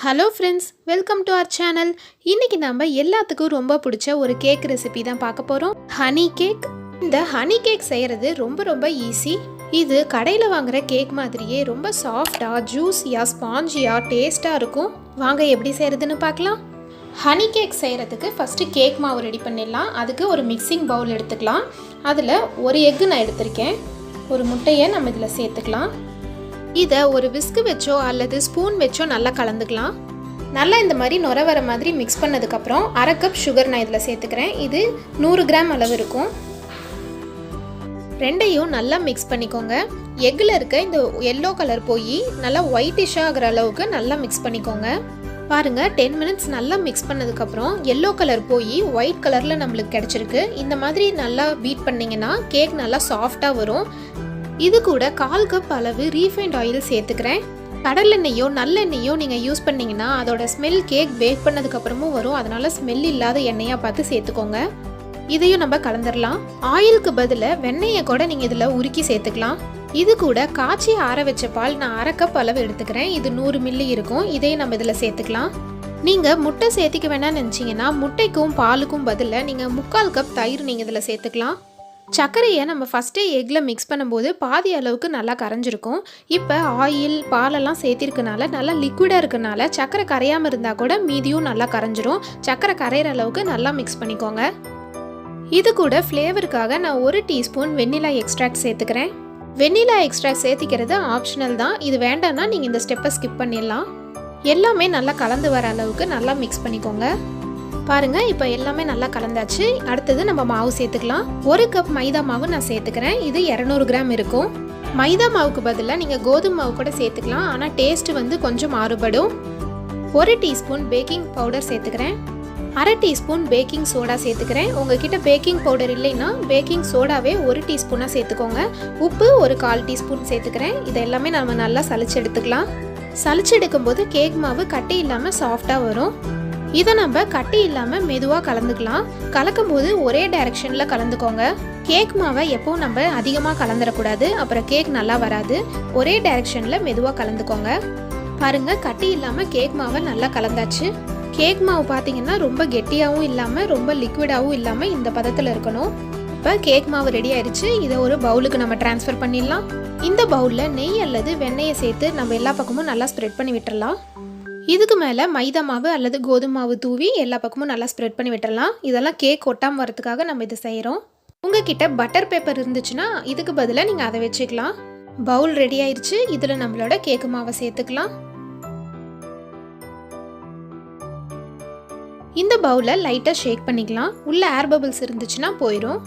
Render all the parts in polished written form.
Hello friends, welcome to our channel. இன்றைக்கி நம்ம எல்லாத்துக்கும் ரொம்ப பிடிச்ச ஒரு கேக் ரெசிபி தான் பார்க்க போகிறோம். Honey cake. இந்த ஹனி கேக் செய்கிறது ரொம்ப ஈஸி. இது கடையில் வாங்குகிற கேக் மாதிரியே ரொம்ப சாஃப்டாக, ஜூஸியாக, ஸ்பாஞ்சியாக, டேஸ்ட்டாக இருக்கும். வாங்க எப்படி செய்கிறதுன்னு பார்க்கலாம். ஹனி கேக் செய்கிறதுக்கு ஃபஸ்ட்டு கேக் மாவு ரெடி பண்ணிடலாம். அதுக்கு ஒரு மிக்சிங் பவுல் எடுத்துக்கலாம். அதில் ஒரு எக்கு நான் எடுத்திருக்கேன். ஒரு முட்டையை நம்ம இதில் சேர்த்துக்கலாம். இதை ஒரு விஸ்கு வச்சோ அல்லது ஸ்பூன் வச்சோ நல்லா கலந்துக்கலாம். நல்லா இந்த மாதிரி நுர வர மாதிரி மிக்ஸ் பண்ணதுக்கப்புறம் அரை கப் சுகர் நான் இதில் சேர்த்துக்கிறேன். இது 100 கிராம் அளவு இருக்கும். ரெண்டையும் நல்லா மிக்ஸ் பண்ணிக்கோங்க. எக்கில் இருக்க இந்த எல்லோ கலர் போய் நல்லா ஒயிட்டிஷாக ஆகிற அளவுக்கு நல்லா மிக்ஸ் பண்ணிக்கோங்க. பாருங்கள், 10 மினிட்ஸ் நல்லா மிக்ஸ் பண்ணதுக்கப்புறம் எல்லோ கலர் போய் ஒயிட் கலரில் நம்மளுக்கு கிடச்சிருக்கு. இந்த மாதிரி நல்லா பீட் பண்ணிங்கன்னா கேக் நல்லா சாஃப்டாக வரும். இது கூட 1/4 கப் அளவு ரீஃபைண்ட் ஆயில் சேர்த்துக்கிறேன். கடலெண்ணெயோ நல்லெண்ணெயோ நீங்கள் யூஸ் பண்ணிங்கன்னா அதோட ஸ்மெல் கேக் பேக் பண்ணதுக்கப்புறமும் வரும். அதனால் ஸ்மெல் இல்லாத எண்ணெயாக பார்த்து சேர்த்துக்கோங்க. இதையும் நம்ம கலந்துடலாம். ஆயிலுக்கு பதிலாக வெண்ணெயை கூட நீங்கள் இதில் உருக்கி சேர்த்துக்கலாம். இது கூட காய்ச்சி ஆற வச்ச பால் நான் அரை கப் அளவு எடுத்துக்கிறேன். இது 100 மில்லி இருக்கும். இதையும் நம்ம இதில் சேர்த்துக்கலாம். நீங்கள் முட்டை சேர்த்திக்க வேணாம்னு நினச்சிங்கன்னா முட்டைக்கும் பாலுக்கும் பதிலாக நீங்கள் 3/4 கப் தயிர் நீங்கள் இதில் சேர்த்துக்கலாம். சர்க்கரையை நம்ம ஃபஸ்ட்டே எக்கில் மிக்ஸ் பண்ணும்போது பாதி அளவுக்கு நல்லா கரைஞ்சிருக்கும். இப்போ ஆயில் பாலெல்லாம் சேர்த்திருக்கனால நல்லா லிக்விடாக இருக்கனால சர்க்கரை கரையாமல் இருந்தால் கூட மீதியும் நல்லா கரைஞ்சிரும். சர்க்கரை கரையிற அளவுக்கு நல்லா மிக்ஸ் பண்ணிக்கோங்க. இது கூட ஃப்ளேவருக்காக நான் 1 டீஸ்பூன் வெண்ணிலா எக்ஸ்ட்ராக்ட் சேர்த்துக்கிறேன். வெண்ணிலா எக்ஸ்ட்ராக்ட் சேர்த்திக்கிறது ஆப்ஷனல் தான். இது வேண்டாம்னா நீங்கள் இந்த ஸ்டெப்பை ஸ்கிப் பண்ணிடலாம். எல்லாமே நல்லா கலந்து வர அளவுக்கு நல்லா மிக்ஸ் பண்ணிக்கோங்க. பாருங்கள், இப்போ எல்லாமே நல்லா கலந்தாச்சு. அடுத்தது நம்ம மாவு சேர்த்துக்கலாம். 1 கப் மைதா மாவு நான் சேர்த்துக்கிறேன். இது 200 கிராம் இருக்கும். மைதா மாவுக்கு பதிலாக நீங்கள் கோதுமை மாவு கூட சேர்த்துக்கலாம். ஆனால் டேஸ்ட்டு வந்து கொஞ்சம் மாறுபடும். 1 டீஸ்பூன் பேக்கிங் பவுடர் சேர்த்துக்கிறேன். அரை டீஸ்பூன் பேக்கிங் சோடா சேர்த்துக்கிறேன். உங்ககிட்ட பேக்கிங் பவுடர் இல்லைன்னா பேக்கிங் சோடாவே 1 டீஸ்பூனாக சேர்த்துக்கோங்க. உப்பு ஒரு 1/4 டீஸ்பூன் சேர்த்துக்கிறேன். இது எல்லாமே நம்ம நல்லா சலிச்சு எடுத்துக்கலாம். சலிச்சு எடுக்கும்போது கேக் மாவு கட்டி இல்லாமல் சாஃப்டாக வரும். இதை நம்ம கட்டி இல்லாமல் மெதுவாக கலந்துக்கலாம். கலக்கும் போது ஒரே டைரெக்ஷனில் கலந்துக்கோங்க. கேக் மாவை எப்போவும் நம்ம அதிகமாக கலந்துடக்கூடாது, அப்புறம் கேக் நல்லா வராது. ஒரே டைரெக்ஷனில் மெதுவாக கலந்துக்கோங்க. பாருங்கள், கட்டி இல்லாமல் கேக் மாவை நல்லா கலந்தாச்சு. கேக் மாவு பார்த்தீங்கன்னா ரொம்ப கெட்டியாகவும் இல்லாமல் ரொம்ப லிக்விடாகவும் இல்லாமல் இந்த பதத்தில் இருக்கணும். இப்போ கேக் மாவு ரெடி ஆயிடுச்சு. இதை ஒரு பவுலுக்கு நம்ம ட்ரான்ஸ்ஃபர் பண்ணிடலாம். இந்த பவுலில் நெய் அல்லது வெண்ணெயை சேர்த்து நம்ம எல்லா பக்கமும் நல்லா ஸ்ப்ரெட் பண்ணி விட்டுடலாம். இதுக்கு மேலே மைதா மாவு அல்லது கோதுமை மாவு தூவி எல்லா பக்கமும் நல்லா ஸ்ப்ரெட் பண்ணி விட்டுடலாம். இதெல்லாம் கேக் ஒட்டாமல் வரதுக்காக நம்ம இதை செய்கிறோம். உங்ககிட்ட பட்டர் பேப்பர் இருந்துச்சுன்னா இதுக்கு பதிலாக நீங்கள் அதை வச்சுக்கலாம். பவுல் ரெடி ஆயிடுச்சு. இதில் நம்மளோட கேக்கு மாவை சேர்த்துக்கலாம். இந்த பவுலை லைட்டாக ஷேக் பண்ணிக்கலாம். உள்ள ஏர் பபிள்ஸ் இருந்துச்சுன்னா போயிடும்.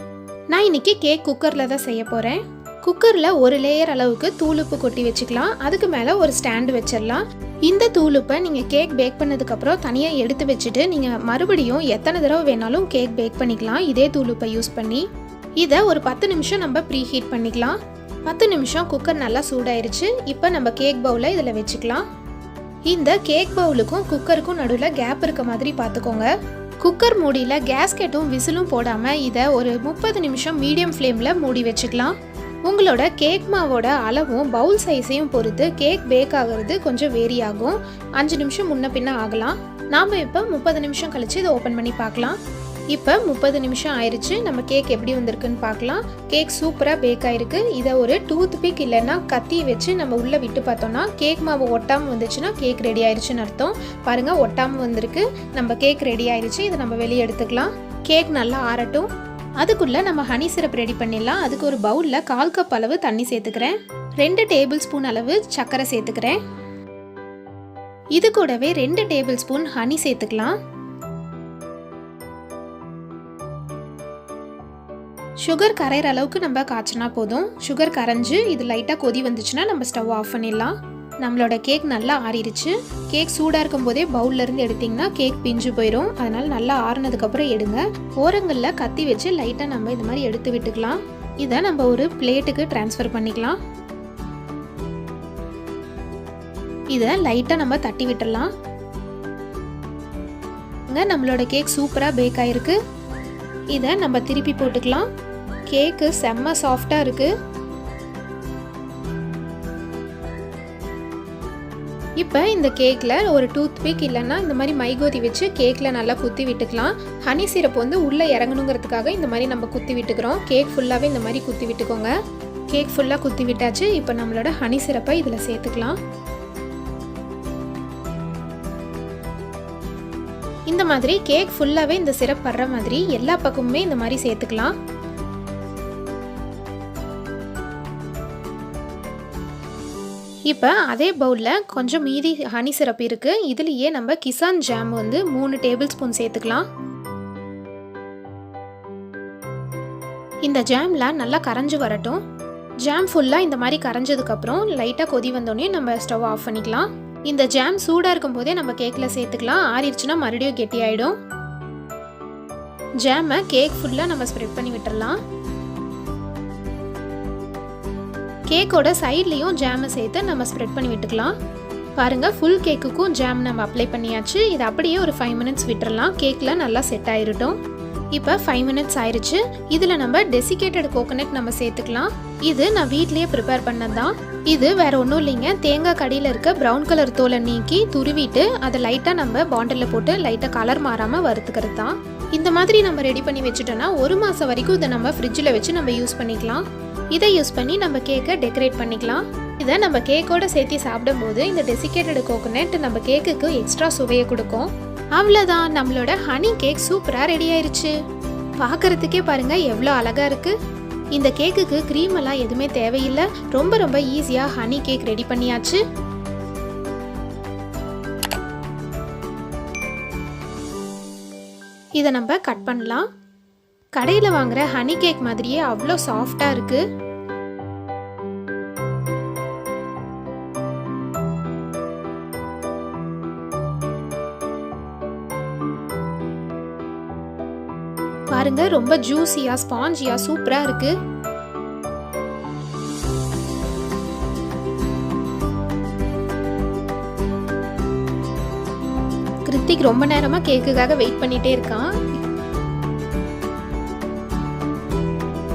நான் இன்னைக்கு கேக் குக்கரில் தான் செய்ய போகிறேன். குக்கரில் ஒரு லேயர் அளவுக்கு தூளுப்பு கொட்டி வச்சுக்கலாம். அதுக்கு மேலே ஒரு ஸ்டாண்டு வச்சிடலாம். இந்த தூளுப்பை நீங்கள் கேக் பேக் பண்ணதுக்கப்புறம் தனியாக எடுத்து வச்சுட்டு நீங்கள் மறுபடியும் எத்தனை தடவை வேணாலும் கேக் பேக் பண்ணிக்கலாம் இதே தூளுப்பை யூஸ் பண்ணி. இதை ஒரு 10 நிமிஷம் நம்ம ப்ரீ ஹீட் பண்ணிக்கலாம். 10 நிமிஷம் குக்கர் நல்லா சூடாயிருச்சு. இப்போ நம்ம கேக் பவுலை இதில் வச்சுக்கலாம். இந்த கேக் பவுலுக்கும் குக்கருக்கும் நடுவில் கேப் இருக்க மாதிரி பார்த்துக்கோங்க. குக்கர் மூடியில் கேஸ்கெட்டும் விசிலும் போடாமல் இதை ஒரு 30 நிமிஷம் மீடியம் ஃப்ளேமில் மூடி வச்சுக்கலாம். உங்களோட கேக் மாவோட அளவும் பவுல் சைஸையும் பொறுத்து கேக் பேக் ஆகிறது கொஞ்சம் வேரி ஆகும். 5 நிமிஷம் முன்ன பின்ன ஆகலாம். நாம் இப்போ 30 நிமிஷம் கழித்து இதை ஓப்பன் பண்ணி பார்க்கலாம். இப்போ 30 நிமிஷம் ஆயிடுச்சு. நம்ம கேக் எப்படி வந்திருக்குன்னு பார்க்கலாம். கேக் சூப்பராக பேக் ஆகிருக்கு. இதை ஒரு டூத் பிக் இல்லைன்னா கத்தி வச்சு நம்ம உள்ளே விட்டு பார்த்தோம்னா கேக் மாவு ஒட்டாமல் வந்துச்சுன்னா கேக் ரெடி ஆயிடுச்சுன்னு அர்த்தம். பாருங்கள், ஒட்டாமல் வந்திருக்கு. நம்ம கேக் ரெடி ஆயிடுச்சு. இதை நம்ம வெளியே எடுத்துக்கலாம். கேக் நல்லா ஆறட்டும். அதுக்குள்ளே நம்ம ஹனி சிரப் ரெடி பண்ணிடலாம். அதுக்கு ஒரு பவுலில் 1/4 கப் அளவு தண்ணி சேர்த்துக்கிறேன். 2 டேபிள் ஸ்பூன் அளவு சர்க்கரை சேர்த்துக்கிறேன். இது கூடவே 2 டேபிள் ஸ்பூன் ஹனி சேர்த்துக்கலாம். சுகர் கரையிற அளவுக்கு நம்ம காய்ச்சினா போதும். சுகர் கரைஞ்சி இது லைட்டாக கொதி வந்துச்சுன்னா நம்ம ஸ்டவ் ஆஃப் பண்ணிடலாம். நம்மளோட கேக் நல்லா ஆறிடுச்சு. கேக் சூடாக இருக்கும் போதே பவுல்லேருந்து எடுத்திங்கன்னா கேக் பிஞ்சு போயிடும். அதனால் நல்லா ஆறுனதுக்கப்புறம் எடுங்க. ஓரங்களில் கத்தி வச்சு லைட்டாக நம்ம இது மாதிரி எடுத்து விட்டுக்கலாம். இதை நம்ம ஒரு பிளேட்டுக்கு ட்ரான்ஸ்ஃபர் பண்ணிக்கலாம். இதை லைட்டாக நம்ம தட்டி விட்டுடலாம். நம்மளோட கேக் சூப்பராக பேக் ஆகிருக்கு. இதை நம்ம திருப்பி போட்டுக்கலாம். கேக்கு செம்ம சாஃப்டாக இருக்குது. இப்போ இந்த கேக்கில் ஒரு டூத் பிக் இல்லைன்னா இந்த மாதிரி மைகோதி வச்சு கேக்கில் நல்லா குத்தி விட்டுக்கலாம். ஹனி சிரப் வந்து உள்ளே இறங்கணுங்கிறதுக்காக இந்த மாதிரி நம்ம குத்தி விட்டுக்கிறோம். கேக் ஃபுல்லாகவே இந்த மாதிரி குத்தி விட்டுக்கோங்க. கேக் ஃபுல்லாக குத்தி விட்டாச்சு. இப்போ நம்மளோட ஹனி சிரப்பை இதில் சேர்த்துக்கலாம். இந்த மாதிரி கேக் ஃபுல்லாகவே இந்த சிரப் படுற மாதிரி எல்லா பக்கமுமே இந்த மாதிரி சேர்த்துக்கலாம். இப்போ அதே பவுலில் கொஞ்சம் மீதி ஹனி சிரப் இருக்குது. இதுலேயே நம்ம கிசான் ஜாம் வந்து 3 டேபிள் ஸ்பூன் சேர்த்துக்கலாம். இந்த ஜாம்லாம் நல்லா கரைஞ்சி வரட்டும். ஜாம் ஃபுல்லாக இந்த மாதிரி கரைஞ்சதுக்கப்புறம் லைட்டாக கொதி வந்தோடனே நம்ம ஸ்டவ் ஆஃப் பண்ணிக்கலாம். இந்த ஜாம் சூடாக இருக்கும் போதே நம்ம கேக்கில் சேர்த்துக்கலாம். ஆறிடுச்சுன்னா மறுபடியும் கெட்டி ஆகிடும். ஜாமை கேக் ஃபுல்லாக நம்ம ஸ்ப்ரெட் பண்ணி விட்டுடலாம். கேக்கோட சைட்லேயும் ஜாமை சேர்த்து நம்ம ஸ்ப்ரெட் பண்ணி விட்டுக்கலாம். பாருங்கள், ஃபுல் கேக்குக்கும் ஜாம் நம்ம அப்ளை பண்ணியாச்சு. இது அப்படியே ஒரு 5 மினிட்ஸ் விட்டுறலாம். கேக்கில் நல்லா செட் ஆகிருட்டும். இப்போ 5 மினிட்ஸ் ஆயிடுச்சு. இதில் நம்ம டெசிகேட்டட் கோகோனட் நம்ம சேர்த்துக்கலாம். இது நான் வீட்லேயே ப்ரிப்பேர் பண்ணது தான். இது வேறு ஒன்றும் இல்லைங்க. தேங்காய் கடியில் இருக்க ப்ரௌன் கலர் தோலை நீக்கி துருவிட்டு அதை லைட்டாக நம்ம பாண்டிலில் போட்டு லைட்டாக கலர் மாறாமல் வறுத்துக்கிறது தான். இந்த மாதிரி நம்ம ரெடி பண்ணி வச்சுட்டோன்னா 1 மாதம் வரைக்கும் இதை நம்ம ஃப்ரிட்ஜில் வச்சு நம்ம யூஸ் பண்ணிக்கலாம். இதை யூஸ் பண்ணி நம்ம கேக்கை டெக்கரேட் பண்ணிக்கலாம். இதை நம்ம கேக்கோட சேர்த்து சாப்பிடும்போது இந்த டெசிகேட்டட் கோகோனட் நம்ம கேக்குக்கு எக்ஸ்ட்ரா சுவையை கொடுக்கும். அவ்வளோதான், நம்மளோட ஹனி கேக் சூப்பராக ரெடி ஆயிருச்சு. பார்க்கறதுக்கே பாருங்க எவ்வளோ அழகாக இருக்குது. இந்த கேக்குக்கு க்ரீம் எல்லாம் எதுவுமே தேவையில்லை. ரொம்ப ரொம்ப ஈஸியாக ஹனி கேக் ரெடி பண்ணியாச்சு. இதை நம்ம கட் பண்ணலாம். கடையில் வாங்குற ஹனி கேக் மாதிரியே அவ்வளோ சாஃப்டாக இருக்கு. பாருங்க, ரொம்ப ஜூஸியா ஸ்பாஞ்சியா சூப்பரா இருக்கு. கிருத்திக் ரொம்ப நேரமா கேக்குக்காக வெயிட் பண்ணிட்டே இருக்கான்.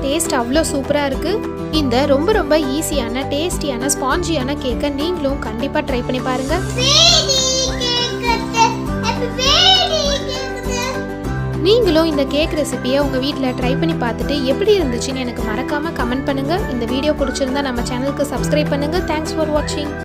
டேஸ்ட் அவ்வளோ சூப்பராக இருக்குது. இந்த ரொம்ப ரொம்ப ஈஸியான டேஸ்டியான ஸ்பாஞ்சியான கேக்கை நீங்களும் கண்டிப்பாக ட்ரை பண்ணி பாருங்கள். நீங்களும் இந்த கேக் ரெசிபியை உங்கள் வீட்டில் ட்ரை பண்ணி பார்த்துட்டு எப்படி இருந்துச்சுன்னு எனக்கு மறக்காமல் கமெண்ட் பண்ணுங்கள். இந்த வீடியோ பிடிச்சிருந்தா நம்ம சேனலுக்கு சப்ஸ்கிரைப் பண்ணுங்கள். தேங்க்ஸ் ஃபார் வாட்சிங்.